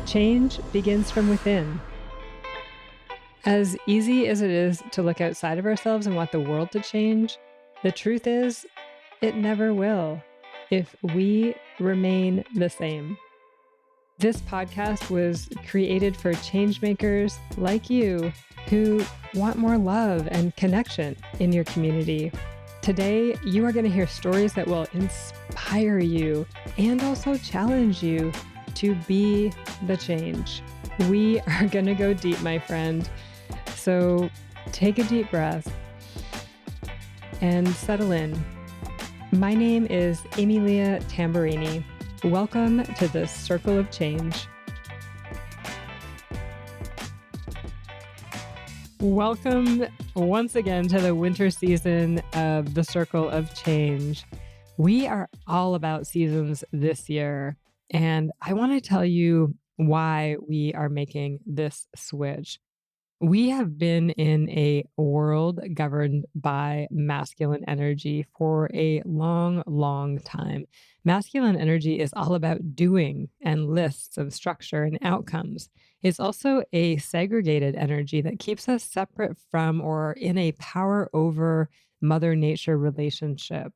Change begins from within. As easy as it is to look outside of ourselves and want the world to change, the truth is, it never will if we remain the same. This podcast was created for changemakers like you who want more love and connection in your community. Today, you are going to hear stories that will inspire you and also challenge you to be the change. We are going to go deep, my friend. So take a deep breath and settle in. My name is Emilia Tamburini. Welcome to the Circle of Change. Welcome once again to the winter season of the Circle of Change. We are all about seasons this year, and I want to tell you why we are making this switch. We have been in a world governed by masculine energy for a long, long time. Masculine energy is all about doing and lists of structure and outcomes. It's also a segregated energy that keeps us separate from or in a power over Mother Nature relationship.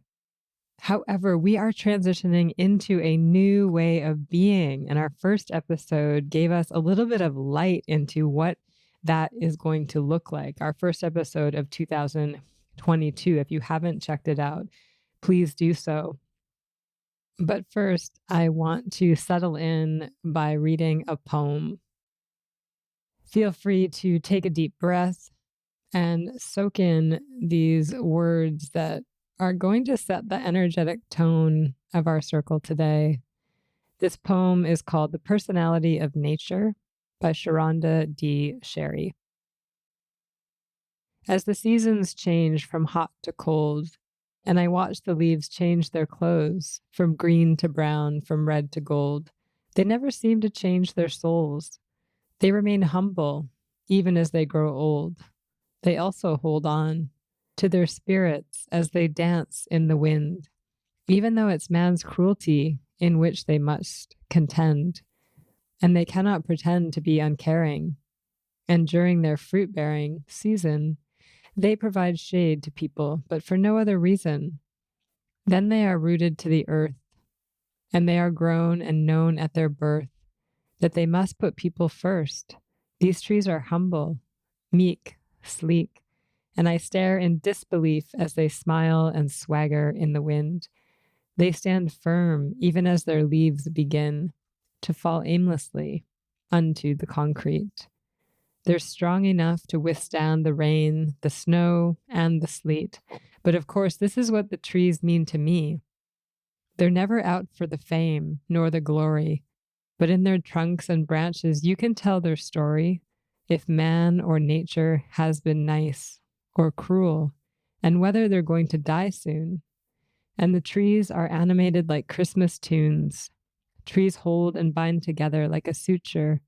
However, we are transitioning into a new way of being, and our first episode gave us a little bit of light into what that is going to look like. Our first episode of 2022. If you haven't checked it out, please do so. But first, I want to settle in by reading a poem. Feel free to take a deep breath and soak in these words that are going to set the energetic tone of our circle today. This poem is called The Personality of Nature by Sharonda D. Sherry. As the seasons change from hot to cold, and I watch the leaves change their clothes from green to brown, from red to gold, they never seem to change their souls. They remain humble, even as they grow old. They also hold on to their spirits as they dance in the wind, even though it's man's cruelty in which they must contend. And they cannot pretend to be uncaring. And during their fruit-bearing season, they provide shade to people, but for no other reason. Then they are rooted to the earth, and they are grown and known at their birth that they must put people first. These trees are humble, meek, sleek, and I stare in disbelief as they smile and swagger in the wind. They stand firm even as their leaves begin to fall aimlessly unto the concrete. They're strong enough to withstand the rain, the snow, and the sleet. But of course, this is what the trees mean to me. They're never out for the fame nor the glory, but in their trunks and branches, you can tell their story if man or nature has been nice or cruel, and whether they're going to die soon. And the trees are animated like Christmas tunes. Trees hold and bind together like a suture,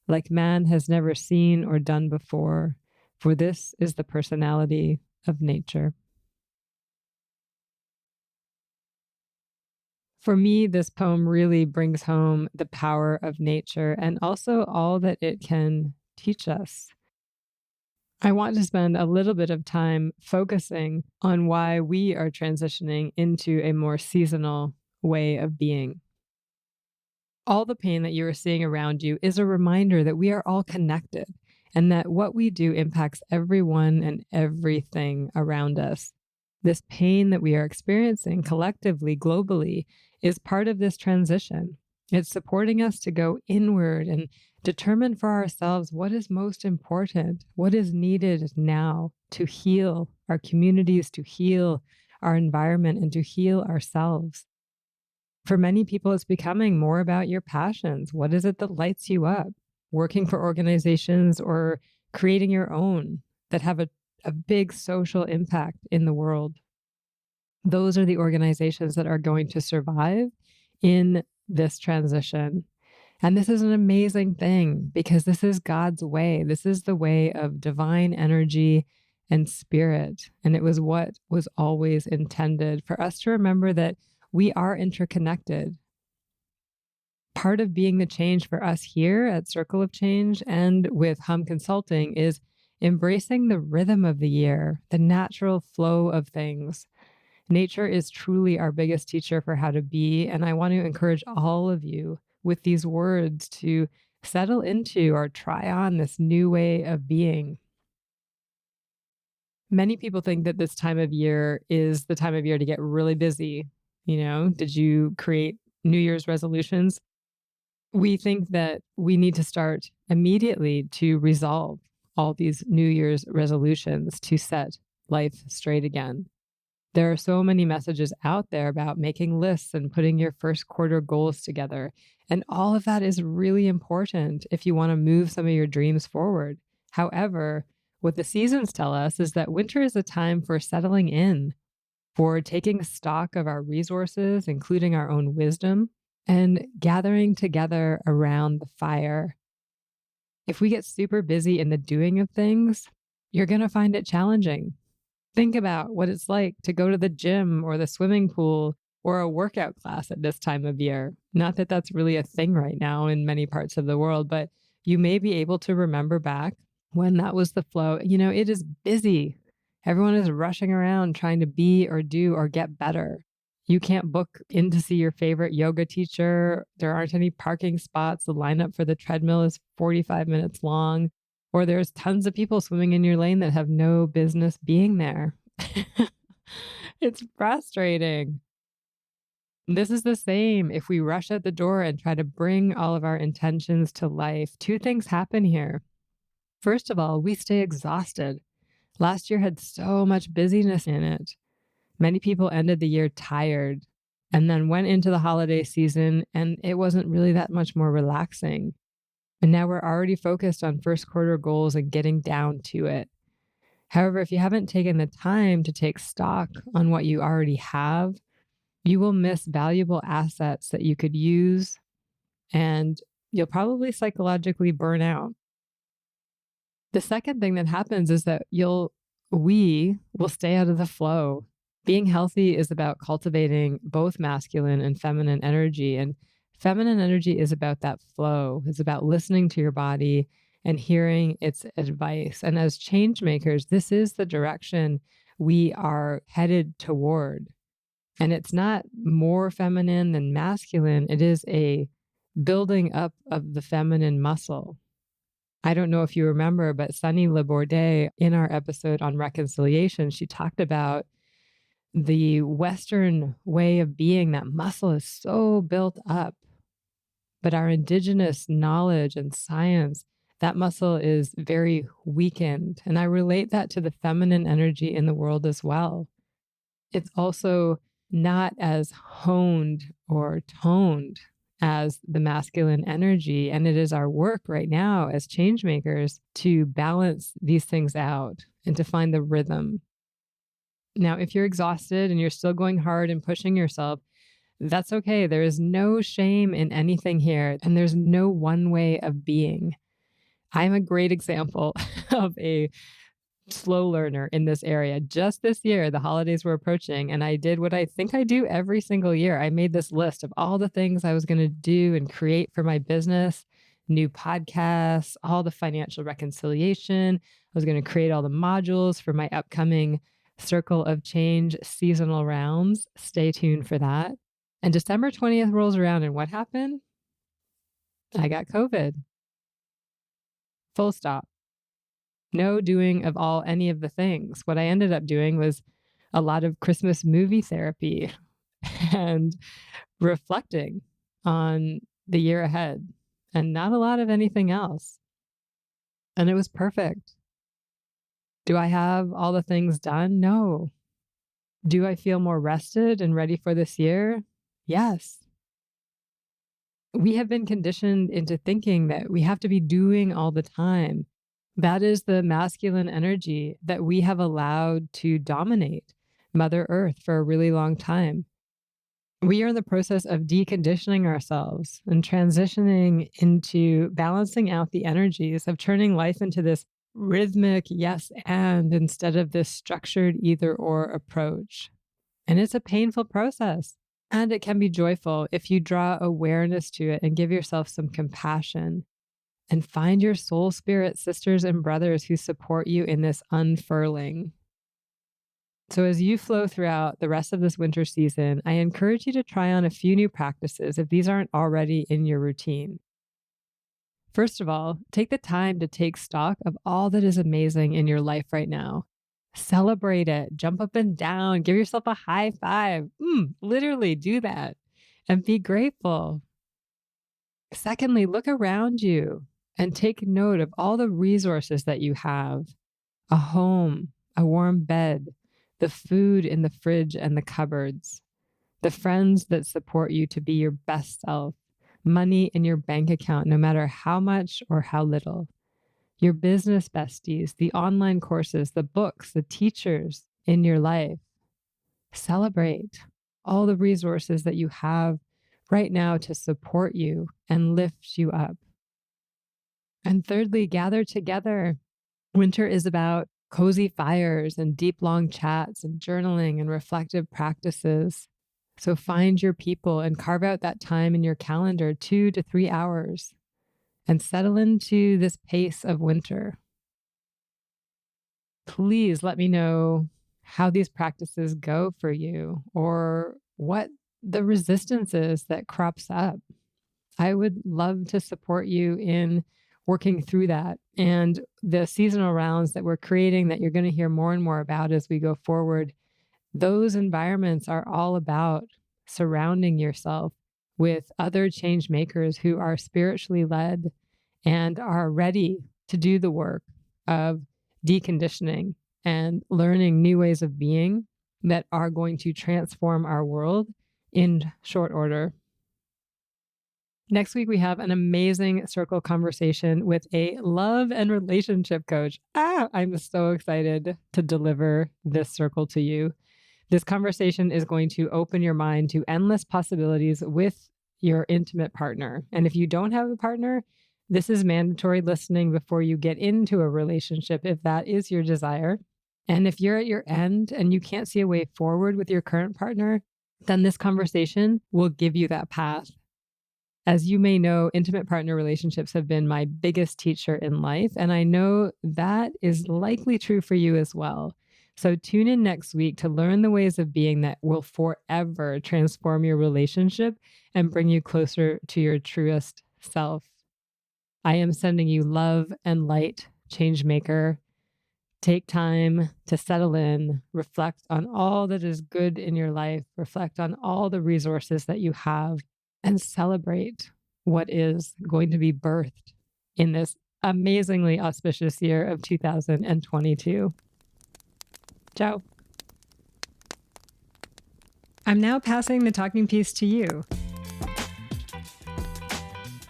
like man has never seen or done before, for this is the personality of nature. For me, this poem really brings home the power of nature and also all that it can teach us. I want to spend a little bit of time focusing on why we are transitioning into a more seasonal way of being. All the pain that you are seeing around you is a reminder that we are all connected and that what we do impacts everyone and everything around us. This pain that we are experiencing collectively, globally, is part of this transition. It's supporting us to go inward and determine for ourselves what is most important, what is needed now to heal our communities, to heal our environment, and to heal ourselves. For many people, it's becoming more about your passions. What is it that lights you up? Working for organizations or creating your own that have a big social impact in the world. Those are the organizations that are going to survive in this transition. And this is an amazing thing because this is God's way. This is the way of divine energy and spirit. And it was what was always intended for us to remember that we are interconnected. Part of being the change for us here at Circle of Change and with Hum Consulting is embracing the rhythm of the year, the natural flow of things. Nature is truly our biggest teacher for how to be. And I want to encourage all of you with these words to settle into or try on this new way of being. Many people think that this time of year is the time of year to get really busy. Did you create New Year's resolutions? We think that we need to start immediately to resolve all these New Year's resolutions to set life straight again. There are so many messages out there about making lists and putting your first quarter goals together. And all of that is really important if you want to move some of your dreams forward. However, what the seasons tell us is that winter is a time for settling in, for taking stock of our resources, including our own wisdom, and gathering together around the fire. If we get super busy in the doing of things, you're going to find it challenging. Think about what it's like to go to the gym or the swimming pool or a workout class at this time of year. Not that that's really a thing right now in many parts of the world, but you may be able to remember back when that was the flow. It is busy. Everyone is rushing around trying to be or do or get better. You can't book in to see your favorite yoga teacher. There aren't any parking spots. The lineup for the treadmill is 45 minutes long. Or there's tons of people swimming in your lane that have no business being there. It's frustrating. This is the same if we rush at the door and try to bring all of our intentions to life. Two things happen here. First of all, we stay exhausted. Last year had so much busyness in it. Many people ended the year tired and then went into the holiday season, and it wasn't really that much more relaxing. And now we're already focused on first quarter goals and getting down to it. However, if you haven't taken the time to take stock on what you already have, you will miss valuable assets that you could use, and you'll probably psychologically burn out. The second thing that happens is that we will stay out of the flow. Being healthy is about cultivating both masculine and feminine energy. And feminine energy is about that flow. It's about listening to your body and hearing its advice. And as change makers, this is the direction we are headed toward. And it's not more feminine than masculine. It is a building up of the feminine muscle. I don't know if you remember, but Sunny Laborde, in our episode on reconciliation, she talked about the Western way of being. That muscle is so built up, but our indigenous knowledge and science, that muscle is very weakened. And I relate that to the feminine energy in the world as well. It's also not as honed or toned as the masculine energy. And it is our work right now as change makers to balance these things out and to find the rhythm. Now, if you're exhausted and you're still going hard and pushing yourself, that's okay. There is no shame in anything here, and there's no one way of being. I'm a great example of a slow learner in this area. Just this year, the holidays were approaching, and I did what I think I do every single year. I made this list of all the things I was going to do and create for my business, new podcasts, all the financial reconciliation. I was going to create all the modules for my upcoming Circle of Change seasonal rounds. Stay tuned for that. And December 20th rolls around, and what happened? I got COVID. Full stop. No doing of any of the things. What I ended up doing was a lot of Christmas movie therapy and reflecting on the year ahead, and not a lot of anything else. And it was perfect. Do I have all the things done? No. Do I feel more rested and ready for this year? Yes. We have been conditioned into thinking that we have to be doing all the time. That is the masculine energy that we have allowed to dominate Mother Earth for a really long time. We are in the process of deconditioning ourselves and transitioning into balancing out the energies of turning life into this rhythmic yes and instead of this structured either or approach. And it's a painful process. And it can be joyful if you draw awareness to it and give yourself some compassion and find your soul spirit sisters and brothers who support you in this unfurling. So, as you flow throughout the rest of this winter season, I encourage you to try on a few new practices if these aren't already in your routine. First of all, take the time to take stock of all that is amazing in your life right now. Celebrate it, jump up and down, give yourself a high five. Literally do that and be grateful. Secondly, look around you and take note of all the resources that you have: a home, a warm bed, the food in the fridge and the cupboards, the friends that support you to be your best self, money in your bank account, no matter how much or how little, your business besties, the online courses, the books, the teachers in your life. Celebrate all the resources that you have right now to support you and lift you up. And thirdly, gather together. Winter is about cozy fires and deep, long chats and journaling and reflective practices. So find your people and carve out that time in your calendar, 2 to 3 hours, and settle into this pace of winter. Please let me know how these practices go for you or what the resistance is that crops up. I would love to support you in working through that. And the seasonal rounds that we're creating that you're going to hear more and more about as we go forward, those environments are all about surrounding yourself with other change makers who are spiritually led and are ready to do the work of deconditioning and learning new ways of being that are going to transform our world in short order. Next week, we have an amazing circle conversation with a love and relationship coach. I'm so excited to deliver this circle to you. This conversation is going to open your mind to endless possibilities with your intimate partner. And if you don't have a partner, this is mandatory listening before you get into a relationship, if that is your desire. And if you're at your end and you can't see a way forward with your current partner, then this conversation will give you that path. As you may know, intimate partner relationships have been my biggest teacher in life, and I know that is likely true for you as well. So tune in next week to learn the ways of being that will forever transform your relationship and bring you closer to your truest self. I am sending you love and light, change maker. Take time to settle in, reflect on all that is good in your life, reflect on all the resources that you have, and celebrate what is going to be birthed in this amazingly auspicious year of 2022. Ciao. I'm now passing the talking piece to you.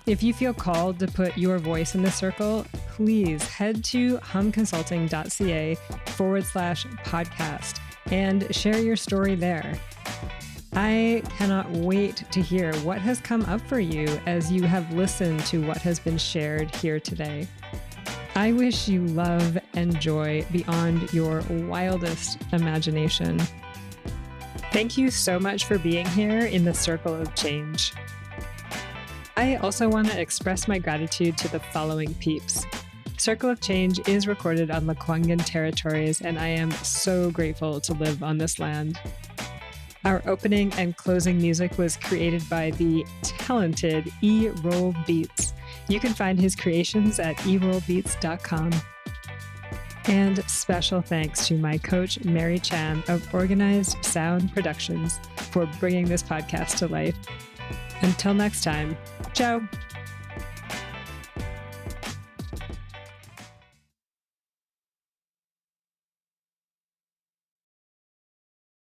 If you feel called to put your voice in the circle, please head to humconsulting.ca/podcast and share your story there. I cannot wait to hear what has come up for you as you have listened to what has been shared here today. I wish you love and joy beyond your wildest imagination. Thank you so much for being here in the Circle of Change. I also want to express my gratitude to the following peeps. Circle of Change is recorded on Lekwungen territories, and I am so grateful to live on this land. Our opening and closing music was created by the talented E-Roll Beats. You can find his creations at erollbeats.com. And special thanks to my coach, Mary Chan of Organized Sound Productions, for bringing this podcast to life. Until next time, ciao.